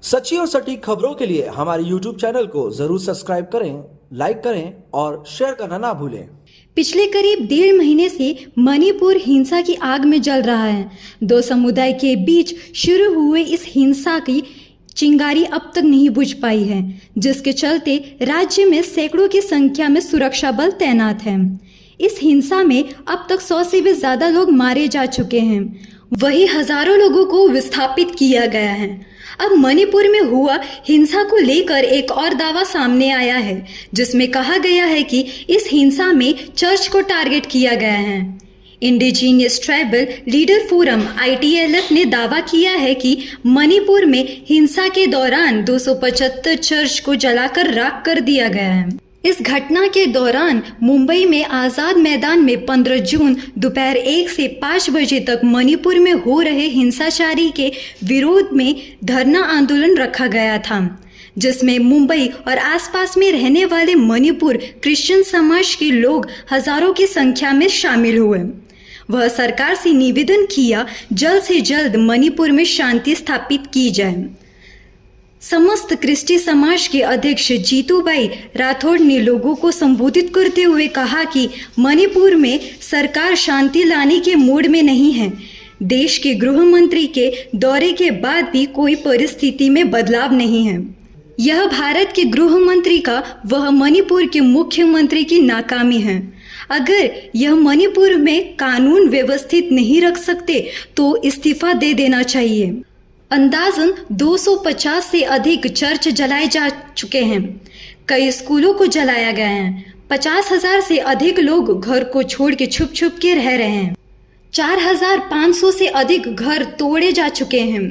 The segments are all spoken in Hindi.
सच्ची और सटीक खबरों के लिए हमारे YouTube चैनल को जरूर सब्सक्राइब करें, लाइक करें और शेयर करना ना भूलें। पिछले करीब 1.5 महीने से मणिपुर हिंसा की आग में जल रहा है। दो समुदाय के बीच शुरू हुए इस हिंसा की चिंगारी अब तक नहीं बुझ पाई है, जिसके चलते राज्य में सैकड़ों की संख्या में सुरक्षा बल तैनात हैं। इस हिंसा में अब तक 100 से भी ज्यादा लोग मारे जा चुके हैं, वही हजारों लोगों को विस्थापित किया गया है। अब मणिपुर में हुआ हिंसा को लेकर एक और दावा सामने आया है, जिसमें कहा गया है कि इस हिंसा में चर्च को टारगेट किया गया है। Indigenous tribal leader forum ITLF ने दावा किया है कि मणिपुर में हिंसा के दौरान 275 चर्च को जलाकर राख कर दिया गया है। इस घटना के दौरान मुंबई में आज़ाद मैदान में 15 जून दोपहर 1 से 5 बजे तक मणिपुर में हो रहे हिंसाचारी के विरोध में धरना आंदोलन रखा गया था, जिसमें मुंबई और आसपास में रहने वाले मणिपुर क्रिश्चियन समाज के लोग हजारों की संख्या में शामिल हुए। वह सरकार से निवेदन किया जल्द से जल्द मणिपुर में शांति स्थापित की जाए। समस्त क्रिस्टी समाज के अध्यक्ष जीतूबाई राठौड़ ने लोगों को संबोधित करते हुए कहा कि मणिपुर में सरकार शांति लाने के मूड में नहीं है। देश के गृह मंत्री के दौरे के बाद भी कोई परिस्थिति में बदलाव नहीं है। यह भारत के गृह मंत्री का वह मणिपुर के मुख्यमंत्री की नाकामी है। अगर यह मणिपुर में कानून व्यवस्थित नहीं रख सकते तो इस्तीफा दे देना चाहिए। अंदाजन 250 से अधिक चर्च जलाए जा चुके हैं। कई स्कूलों को जलाया गया है। 50,000 से अधिक लोग घर को छोड़ के छुप छुप के रह रहे हैं। 4,500 से अधिक घर तोड़े जा चुके हैं।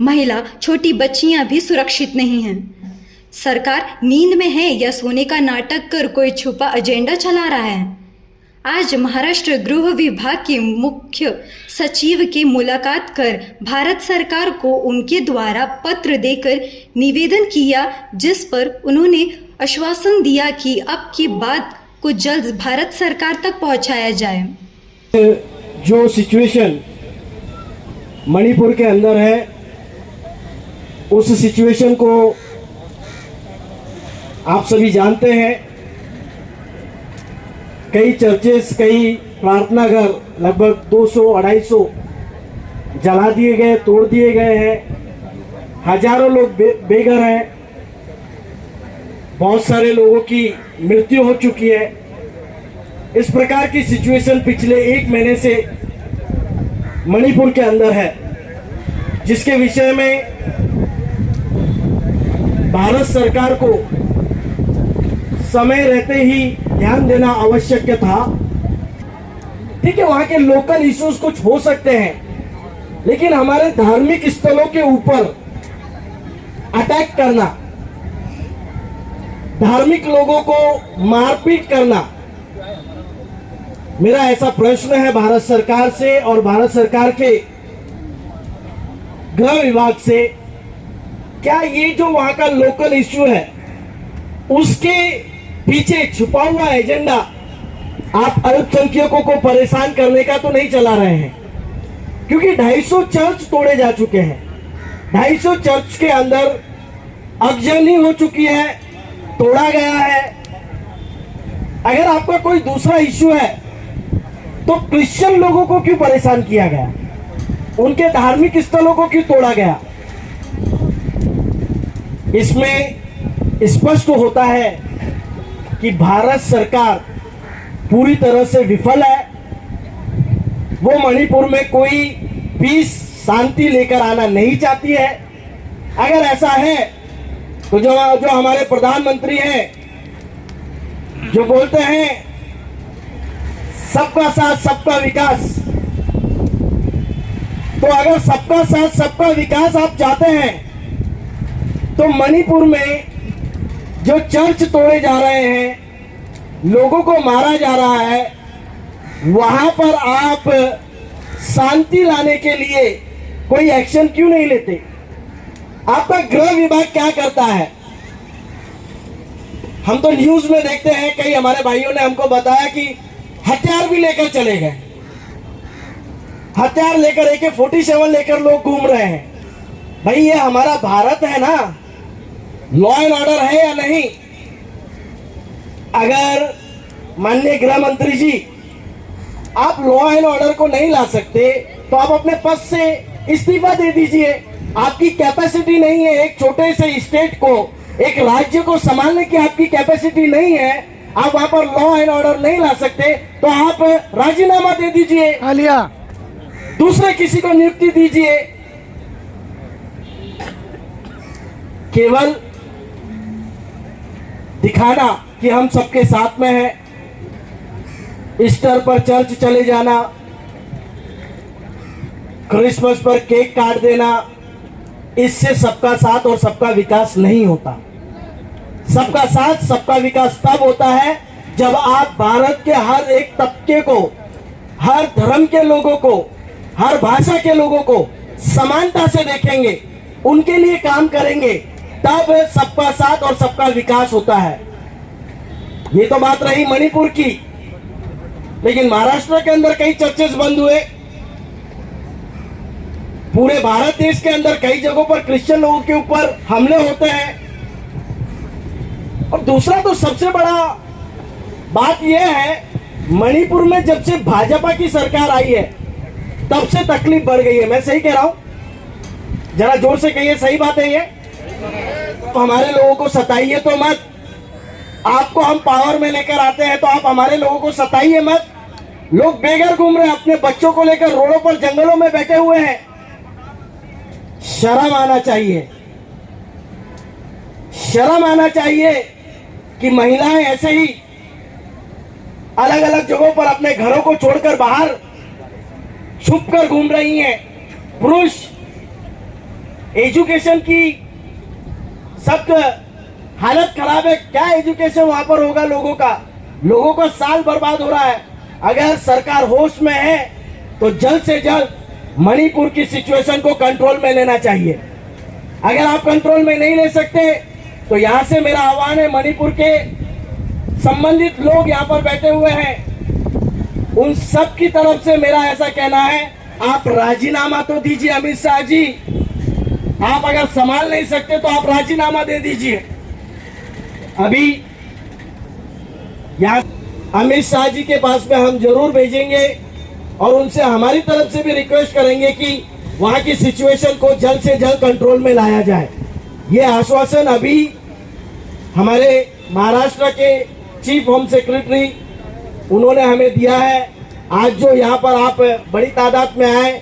महिला, छोटी बच्चियां भी सुरक्षित नहीं हैं। सरकार नींद में है या सोने का नाटक कर कोई छुपा एजेंडा चला रहा है। आज महाराष्ट्र गृह विभाग के मुख्य सचिव की मुलाकात कर भारत सरकार को उनके द्वारा पत्र देकर निवेदन किया, जिस पर उन्होंने आश्वासन दिया कि अब की बात को जल्द भारत सरकार तक पहुंचाया जाए। जो सिचुएशन मणिपुर के अंदर है, उस सिचुएशन को आप सभी जानते हैं। कई चर्चेस, कई प्रार्थना घर लगभग 200-250 जला दिए गए, तोड़ दिए गए हैं। हजारों लोग बेघर हैं। बहुत सारे लोगों की मृत्यु हो चुकी है। इस प्रकार की सिचुएशन पिछले 1 महीने से मणिपुर के अंदर है, जिसके विषय में भारत सरकार को समय रहते ही ध्यान देना आवश्यक था। ठीक है, वहां के लोकल इश्यूज कुछ हो सकते हैं, लेकिन हमारे धार्मिक स्थलों के ऊपर अटैक करना, धार्मिक लोगों को मारपीट करना, मेरा ऐसा प्रश्न है भारत सरकार से और भारत सरकार के गृह विभाग से, क्या ये जो वहां का लोकल इश्यू है उसके पीछे छुपा हुआ एजेंडा आप अल्पसंख्यकों को परेशान करने का तो नहीं चला रहे हैं? क्योंकि 250 चर्च तोड़े जा चुके हैं। 250 चर्च के अंदर अगजनी हो चुकी है, तोड़ा गया है। अगर आपका कोई दूसरा इश्यू है तो क्रिश्चियन लोगों को क्यों परेशान किया गया? उनके धार्मिक स्थलों को क्यों तोड़ा गया? इसमें स्पष्ट होता है कि भारत सरकार पूरी तरह से विफल है। वो मणिपुर में कोई पीस, शांति लेकर आना नहीं चाहती है। अगर ऐसा है तो जो हमारे प्रधानमंत्री हैं, जो बोलते हैं सबका साथ सबका विकास, तो अगर सबका साथ सबका विकास आप चाहते हैं तो मणिपुर में जो चर्च तोड़े जा रहे हैं, लोगों को मारा जा रहा है, वहां पर आप शांति लाने के लिए कोई एक्शन क्यों नहीं लेते? आपका गृह विभाग क्या करता है? हम तो न्यूज में देखते हैं, कई हमारे भाइयों ने हमको बताया कि हथियार भी लेकर चले गए। हथियार लेकर AK-47 लेकर लोग घूम रहे हैं। भाई ये हमारा भारत है ना, लॉ एंड ऑर्डर है या नहीं? अगर माननीय गृह मंत्री जी आप लॉ एंड ऑर्डर को नहीं ला सकते तो आप अपने पद से इस्तीफा दे दीजिए। आपकी कैपेसिटी नहीं है, एक छोटे से स्टेट को, एक राज्य को संभालने की आपकी कैपेसिटी नहीं है, आप वहां पर लॉ एंड ऑर्डर नहीं ला सकते तो आप राजीनामा दे दीजिए, दूसरे किसी को नियुक्ति दीजिए। केवल दिखाना कि हम सबके साथ में हैं, ईस्टर पर चर्च चले जाना, क्रिसमस पर केक काट देना, इससे सबका साथ और सबका विकास नहीं होता। सबका साथ सबका विकास तब होता है जब आप भारत के हर एक तबके को, हर धर्म के लोगों को, हर भाषा के लोगों को समानता से देखेंगे, उनके लिए काम करेंगे, तब सबका साथ और सबका विकास होता है। ये तो बात रही मणिपुर की, लेकिन महाराष्ट्र के अंदर कई चर्चेस बंद हुए। पूरे भारत देश के अंदर कई जगहों पर क्रिश्चियन लोगों के ऊपर हमले होते हैं। और दूसरा तो सबसे बड़ा बात यह है, मणिपुर में जब से भाजपा की सरकार आई है तब से तकलीफ बढ़ गई है। मैं सही कह रहा हूं? जरा जोर से कहिए, सही बात है ये? तो हमारे लोगों को सताइए तो मत। आपको हम पावर में लेकर आते हैं तो आप हमारे लोगों को सताइए मत। लोग बेघर घूम रहे हैं, अपने बच्चों को लेकर रोडों पर, जंगलों में बैठे हुए हैं। शर्म आना चाहिए, शर्म आना चाहिए कि महिलाएं ऐसे ही अलग अलग जगहों पर अपने घरों को छोड़कर बाहर छुप कर घूम रही हैं। पुरुष एजुकेशन की सख्त हालत खराब है, क्या एजुकेशन वहां पर होगा लोगों का? लोगों का साल बर्बाद हो रहा है। अगर सरकार होश में है तो जल्द से जल्द मणिपुर की सिचुएशन को कंट्रोल में लेना चाहिए। अगर आप कंट्रोल में नहीं ले सकते तो यहां से मेरा आह्वान है, मणिपुर के संबंधित लोग यहां पर बैठे हुए हैं, उन सब की तरफ से मेरा ऐसा कहना है, आप राजीनामा तो दीजिए अमित शाह जी। आप अगर संभाल नहीं सकते तो आप राजीनामा दे दीजिए। अभी यहां अमित शाह जी के पास में हम जरूर भेजेंगे और उनसे हमारी तरफ से भी रिक्वेस्ट करेंगे कि वहां की सिचुएशन को जल्द से जल्द कंट्रोल में लाया जाए। ये आश्वासन अभी हमारे महाराष्ट्र के चीफ होम सेक्रेटरी उन्होंने हमें दिया है। आज जो यहाँ पर आप बड़ी तादाद में आए,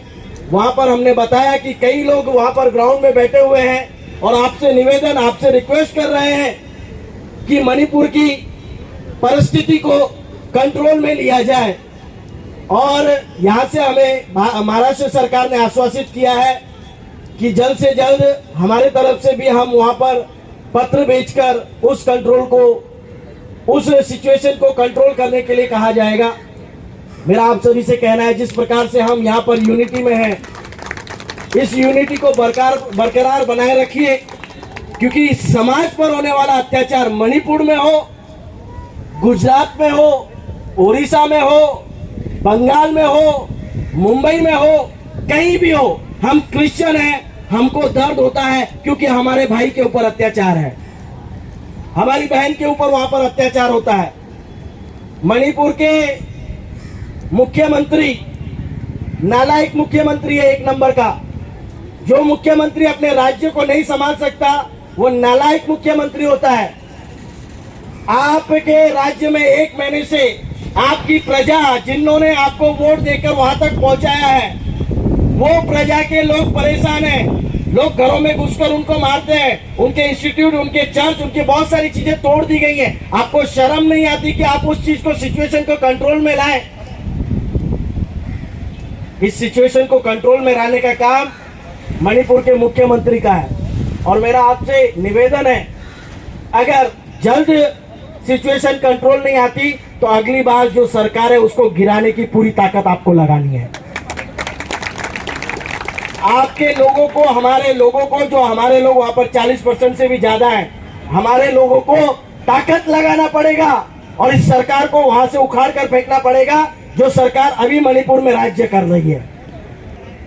वहां पर हमने बताया कि कई लोग वहां पर ग्राउंड में बैठे हुए हैं और आपसे निवेदन, आपसे रिक्वेस्ट कर रहे हैं कि मणिपुर की परिस्थिति को कंट्रोल में लिया जाए। और यहाँ से हमें महाराष्ट्र सरकार ने आश्वासित किया है कि जल्द से जल्द हमारे तरफ से भी हम वहां पर पत्र भेजकर उस कंट्रोल को, उस सिचुएशन को कंट्रोल करने के लिए कहा जाएगा। मेरा आप सभी से कहना है, जिस प्रकार से हम यहाँ पर यूनिटी में हैं, इस यूनिटी को बरकरार बनाए रखिए, क्योंकि समाज पर होने वाला अत्याचार मणिपुर में हो, गुजरात में हो, उड़ीसा में हो, बंगाल में हो, मुंबई में हो, कहीं भी हो, हम क्रिश्चियन हैं, हमको दर्द होता है क्योंकि हमारे भाई के ऊपर अत्याचार है, हमारी बहन के ऊपर वहां पर अत्याचार होता है। मणिपुर के मुख्यमंत्री नालायक मुख्यमंत्री है, एक नंबर का। जो मुख्यमंत्री अपने राज्य को नहीं संभाल सकता वो नालायक मुख्यमंत्री होता है। आपके राज्य में 1 महीने से आपकी प्रजा, जिन्होंने आपको वोट देकर वहां तक पहुंचाया है, वो प्रजा के लोग परेशान हैं। लोग घरों में घुसकर उनको मारते हैं, उनके इंस्टीट्यूट, उनके चर्च, उनकी बहुत सारी चीजें तोड़ दी गई हैं। आपको शर्म नहीं आती कि आप उस चीज को, सिचुएशन को कंट्रोल में लाएं? इस सिचुएशन को कंट्रोल में लाने का काम मणिपुर के मुख्यमंत्री का है। और मेरा आपसे निवेदन है, अगर जल्द सिचुएशन कंट्रोल नहीं आती तो अगली बार जो सरकार है उसको गिराने की पूरी ताकत आपको लगानी है। आपके लोगों को, हमारे लोगों को, जो हमारे लोग वहां पर 40% से भी ज्यादा हैं, हमारे लोगों को ताकत लगाना पड़ेगा और इस सरकार को वहां से उखाड़ कर फेंकना पड़ेगा जो सरकार अभी मणिपुर में राज्य कर रही है।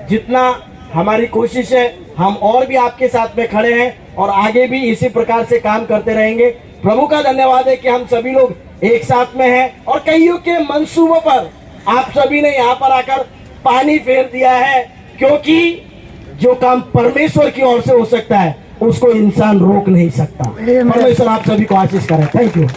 जितना हमारी कोशिश है, हम और भी आपके साथ में खड़े हैं और आगे भी इसी प्रकार से काम करते रहेंगे। प्रभु का धन्यवाद है कि हम सभी लोग एक साथ में हैं और कईयों के मंसूबों पर आप सभी ने यहाँ पर आकर पानी फेर दिया है, क्योंकि जो काम परमेश्वर की ओर से हो सकता है उसको इंसान रोक नहीं सकता। परमेश्वर आप सभी को आशीष करे। Thank you.